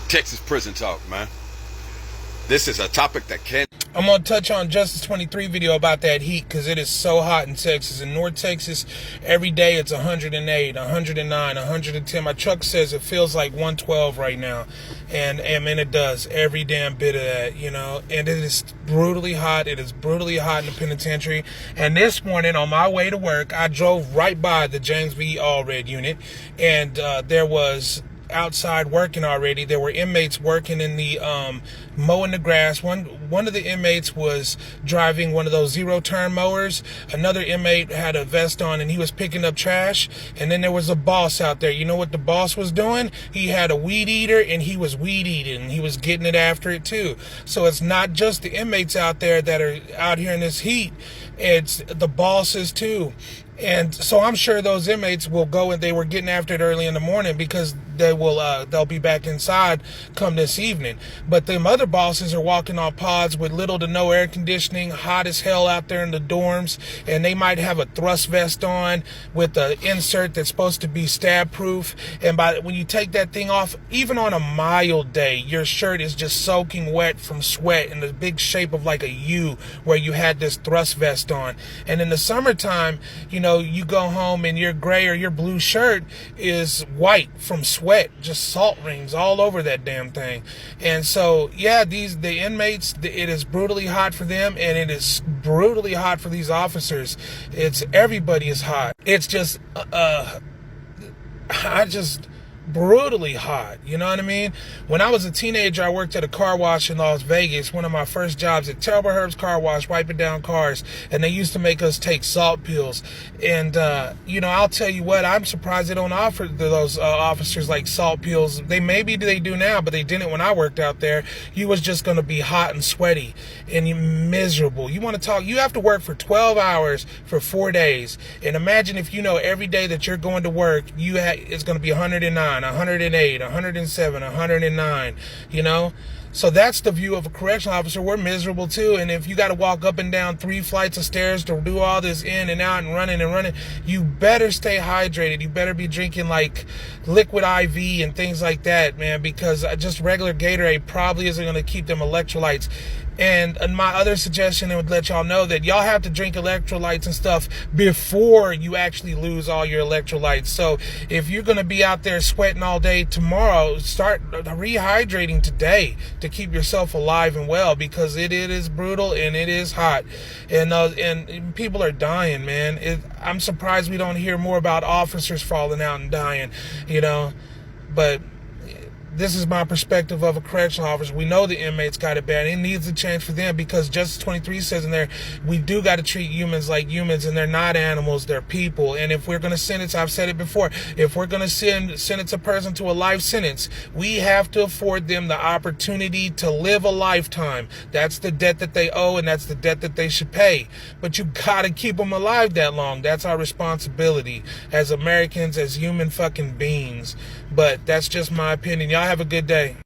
Texas prison talk, man. This is a topic that can... I'm going to touch on Justice23 video about that heat because it is so hot in Texas. In North Texas, every day it's 108, 109, 110. My truck says it feels like 112 right now. And it does. Every damn bit of that, you know. And it is brutally hot. It is brutally hot in the penitentiary. And this morning on my way to work, I drove right by the James V. Allred unit. And there was... outside working already. There were inmates working in the mowing the grass. One of the inmates was driving one of those zero-turn mowers. Another inmate had a vest on and he was picking up trash. And then there was a boss out there. You know what the boss was doing? He had a weed eater and he was weed eating. He was getting it after it too. So it's not just the inmates out there that are out here in this heat. It's the bosses too. And so I'm sure those inmates will go, and they were getting after it early in the morning because they'll be back inside come this evening. But them other bosses are walking on pods with little to no air conditioning, hot as hell out there in the dorms, and they might have a thrust vest on with an insert that's supposed to be stab proof. And when you take that thing off, even on a mild day, your shirt is just soaking wet from sweat in the big shape of like a U where you had this thrust vest on. And in the summertime, you know, you go home and your gray or your blue shirt is white from sweat, just salt rings all over that damn thing. And so, yeah, the inmates, it is brutally hot for them, and it is brutally hot for these officers. Everybody is hot. It's just, brutally hot, you know what I mean? When I was a teenager, I worked at a car wash in Las Vegas, one of my first jobs at Terrible Herb's Car Wash, wiping down cars, and they used to make us take salt pills. And you know, I'll tell you what, I'm surprised they don't offer those officers like salt pills. Maybe they do now, but they didn't when I worked out there. You was just going to be hot and sweaty and miserable. You want to talk, you have to work for 12 hours for 4 days, and imagine if you know every day that you're going to work, it's going to be 109, 108, 107, 109, you know? So that's the view of a correctional officer. We're miserable too. And if you got to walk up and down 3 flights of stairs to do all this in and out and running, you better stay hydrated. You better be drinking like liquid IV and things like that, man, because just regular Gatorade probably isn't going to keep them electrolytes. And my other suggestion, I would let y'all know that y'all have to drink electrolytes and stuff before you actually lose all your electrolytes. So if you're going to be out there sweating all day tomorrow, start rehydrating today to keep yourself alive and well, because it is brutal and it is hot. And people are dying, man. I'm surprised we don't hear more about officers falling out and dying, you know. But this is my perspective of a correctional officer. We know the inmates got it bad. It needs to change for them, because Justice23 says in there, we do got to treat humans like humans, and they're not animals, they're people. And if we're going to sentence, I've said it before, if we're going to sentence a person to a life sentence, we have to afford them the opportunity to live a lifetime. That's the debt that they owe, and that's the debt that they should pay. But you got to keep them alive that long. That's our responsibility as Americans, as human fucking beings. But that's just my opinion. Y'all have a good day.